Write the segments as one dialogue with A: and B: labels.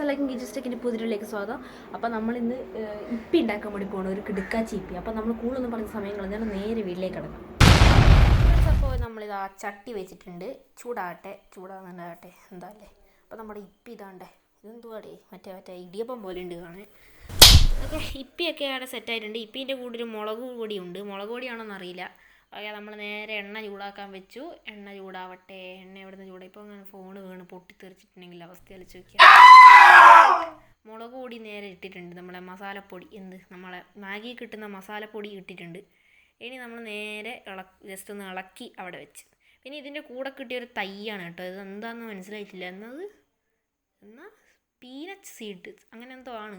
A: അല്ലെങ്കിൽ ജസ്റ്റൊക്കെ പുതിരിലേക്ക് സ്വാഗതം. അപ്പോൾ നമ്മളിന്ന് ഇപ്പി ഉണ്ടാക്കാൻ വേണ്ടി പോകണം, ഒരു കിടുക്കാച്ചി ഇപ്പി. അപ്പോൾ നമ്മൾ കൂടുതലൊന്നും പറഞ്ഞ സമയങ്ങൾ ഞാൻ നേരെ വീട്ടിലേക്ക് കിടക്കാം. അപ്പോൾ നമ്മളിത് ആ ചട്ടി വെച്ചിട്ടുണ്ട്, ചൂടാകുന്നുണ്ടാകട്ടെ എന്താ അല്ലേ. അപ്പോൾ നമ്മുടെ ഇപ്പി ഇതാണ്ടേ, ഇതെന്തുവാടേ മറ്റേ ഇടിയപ്പം പോലെ ഉണ്ട് കാണാൻ. ഓക്കെ, ഇപ്പിയൊക്കെ അവിടെ സെറ്റായിട്ടുണ്ട്. ഇപ്പീൻ്റെ കൂടെ ഒരു മുളക് പൊടിയുണ്ട്, മുളക് പൊടിയാണോന്ന് അറിയില്ല. ഓക്കെ, നമ്മൾ നേരെ എണ്ണ ചൂടാക്കാൻ വെച്ചു. എണ്ണ ചൂടാവട്ടെ. എണ്ണ എവിടെ നിന്ന് ചൂടാ? ഇപ്പോൾ അങ്ങനെ ഫോണ് വീണ് പൊട്ടിത്തെറിച്ചിട്ടുണ്ടെങ്കിൽ അവസ്ഥ അലിച്ച് നോക്കിയാൽ. മുളക് പൊടി നേരെ ഇട്ടിട്ടുണ്ട്, നമ്മളെ മസാലപ്പൊടി, നമ്മളെ മാഗി കിട്ടുന്ന മസാലപ്പൊടി ഇട്ടിട്ടുണ്ട്. ഇനി നമ്മൾ നേരെ ജസ്റ്റ് ഒന്ന് ഇളക്കി അവിടെ വെച്ച്. പിന്നെ ഇതിൻ്റെ കൂടെ കിട്ടിയൊരു തൈയാണ് കേട്ടോ, ഇത് എന്താണെന്ന് മനസ്സിലായിട്ടില്ല. എന്നാൽ പീനട്ട് സീഡ് അങ്ങനെ എന്തോ ആണ്.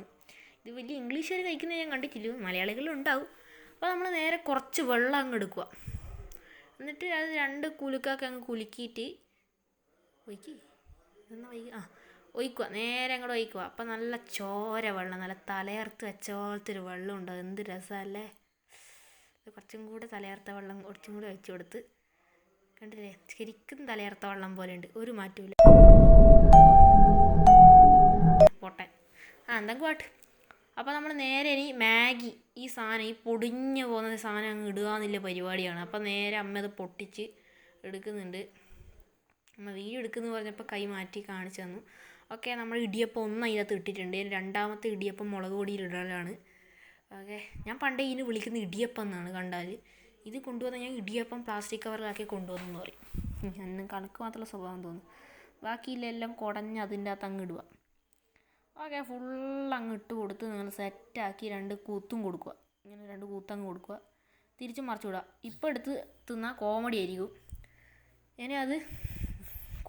A: ഇത് വലിയ ഇംഗ്ലീഷുകാർ കഴിക്കുന്നത് ഞാൻ കണ്ടിട്ടില്ല, മലയാളികളുണ്ടാവും. അപ്പോൾ നമ്മൾ നേരെ കുറച്ച് വെള്ളം അങ്ങ് എടുക്കുക. എന്നിട്ട് അത് 2 കുലുക്കൊക്കെ അങ്ങ് കുലുക്കിയിട്ട് ഒഴിക്കുക, നേരെ അങ്ങോട്ട് ഒഴിക്കുക. അപ്പം നല്ല ചോര വെള്ളം, നല്ല തലയർത്ത് വെച്ച പോലത്തെ ഒരു വെള്ളം ഉണ്ട്. എന്ത് രസമല്ലേ. കുറച്ചും കൂടെ തലയർത്ത വെള്ളം കുറച്ചും കൂടെ ഒഴിച്ചു കൊടുത്ത്, കണ്ടില്ലേ, ശരിക്കും തലയർത്ത വെള്ളം പോലെ ഉണ്ട്, ഒരു മാറ്റമില്ല. പോട്ടെ, എന്തെങ്കിലും പാട്ട്. അപ്പോൾ നമ്മൾ നേരെ ഇനി മാഗി, ഈ സാധനം, ഈ പൊടിഞ്ഞു പോകുന്ന സാധനം അങ്ങ് ഇടുക എന്നുള്ള പരിപാടിയാണ്. അപ്പോൾ നേരെ അമ്മ അത് പൊട്ടിച്ച് എടുക്കുന്നുണ്ട്. അമ്മ വീഡിയോ എടുക്കുന്നു പറഞ്ഞപ്പോൾ കൈ മാറ്റി കാണിച്ചു തന്നു. ഓക്കെ, നമ്മൾ ഇടിയപ്പം ഒന്ന് അതിനകത്ത് ഇട്ടിട്ടുണ്ട്. രണ്ടാമത്തെ ഇടിയപ്പം മുളക് പൊടിയിൽ ഇടലാണ്. ഓക്കെ, ഞാൻ പണ്ടേ ഇതിന് വിളിക്കുന്ന ഇടിയപ്പം എന്നാണ് കണ്ടാൽ. ഇത് കൊണ്ടുവന്ന് ഞാൻ ഇടിയപ്പം പ്ലാസ്റ്റിക് കവറിലാക്കി കൊണ്ടുവന്നെന്ന് പറയും. എന്നും കണക്ക് മാത്രമുള്ള സ്വഭാവം തോന്നും. ബാക്കിയില്ലെല്ലാം കുടഞ്ഞ് അതിൻ്റെ അകത്ത് അങ്ങ് ഇടുക. ഓക്കെ, ഫുള്ളങ്ങ് ഇട്ട് കൊടുത്ത് നിങ്ങൾ സെറ്റാക്കി 2 കൂത്തും കൊടുക്കുക. ഇങ്ങനെ 2 കൂത്തങ്ങ് കൊടുക്കുക, തിരിച്ചും മറിച്ച് വിടുക. ഇപ്പോൾ എടുത്ത് തിന്നാൽ കോമഡി ആയിരിക്കും. ഇനി അത്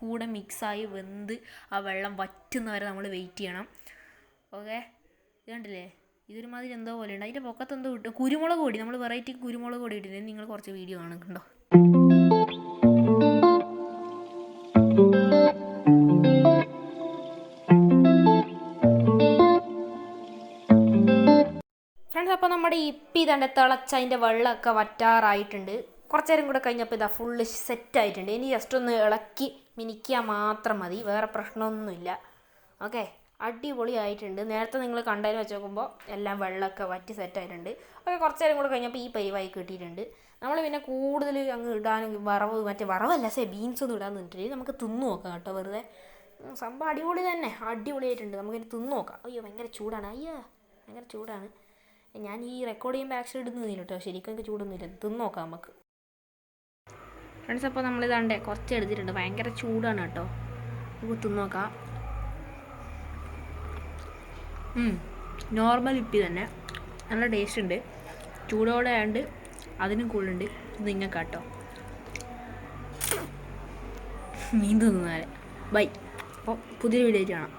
A: കൂടെ മിക്സായി വെന്ത് ആ വെള്ളം വറ്റുന്നവരെ നമ്മൾ വെയിറ്റ് ചെയ്യണം. ഓക്കെ, ഇത് കണ്ടില്ലേ, ഇതൊരുമാതിരി എന്തോ പോലെ ഉണ്ട്. അതിൻ്റെ പൊക്കത്ത് എന്തോ ഇട്ടു, കുരുമുളക് പൊടി, നമ്മൾ വെറൈറ്റി കുരുമുളക് പൊടി ഇട്ടില്ലേ. നിങ്ങൾ കുറച്ച് വീഡിയോ കാണുന്നുണ്ടോ? ഫ്രണ്ട്സ്, അപ്പോൾ നമ്മുടെ ഇപ്പി ഇതാണ്ട് തിളച്ച് അതിൻ്റെ വെള്ളമൊക്കെ വറ്റാറായിട്ടുണ്ട്. കുറച്ച് നേരം കൂടെ കഴിഞ്ഞപ്പോൾ ഇതാ ഫുള്ള് സെറ്റായിട്ടുണ്ട്. ഇനി ജസ്റ്റ് ഒന്ന് ഇളക്കി മിനിക്കാൻ മാത്രം മതി, വേറെ പ്രശ്നമൊന്നുമില്ല. ഓക്കെ, അടിപൊളിയായിട്ടുണ്ട്. നേരത്തെ നിങ്ങൾ കണ്ടതിന് വെച്ച് നോക്കുമ്പോൾ എല്ലാം വെള്ളമൊക്കെ വറ്റി സെറ്റായിട്ടുണ്ട്. ഓക്കെ, കുറച്ച് നേരം കൂടെ കഴിഞ്ഞപ്പോൾ ഈ പരിവായി കിട്ടിയിട്ടുണ്ട്. നമ്മൾ പിന്നെ കൂടുതൽ അങ്ങ് ഇടാനും വറവല്ല ബീൻസ് ഒന്നും ഇടാൻ നിന്നിട്ട് നമുക്ക് തിന്നു നോക്കാം കേട്ടോ. വെറുതെ സംഭവം അടിപൊളി തന്നെ, അടിപൊളിയായിട്ടുണ്ട്. നമുക്കിനി തിന്നു നോക്കാം. അയ്യോ ഭയങ്കര ചൂടാണ്, ഭയങ്കര ചൂടാണ്. ഞാൻ ഈ റെക്കോർഡ് ചെയ്യുമ്പോൾ ആക്ഷൻ ഇടുന്നില്ല കേട്ടോ, ശരിക്കും എനിക്ക് ചൂടൊന്നുമില്ല. തിന്നു നോക്കാം നമുക്ക്. ഫ്രണ്ട്സ്, അപ്പോൾ നമ്മളിതാണ്ടേ കുറച്ച് എടുത്തിട്ടുണ്ട്. ഭയങ്കര ചൂടാണ് കേട്ടോ, നമുക്ക് തിന്നു നോക്കാം. നോർമൽ ഇപ്പി തന്നെ, നല്ല ടേസ്റ്റ് ഉണ്ട്. ചൂടോടെ ആയതുകൊണ്ട് അതിനും കൂടുതലുണ്ട്. ഇത് നിങ്ങൾക്ക് കേട്ടോ, മീൻ തിന്നാല്. ബൈ. അപ്പോൾ പുതിയൊരു വീഡിയോ കാണാം.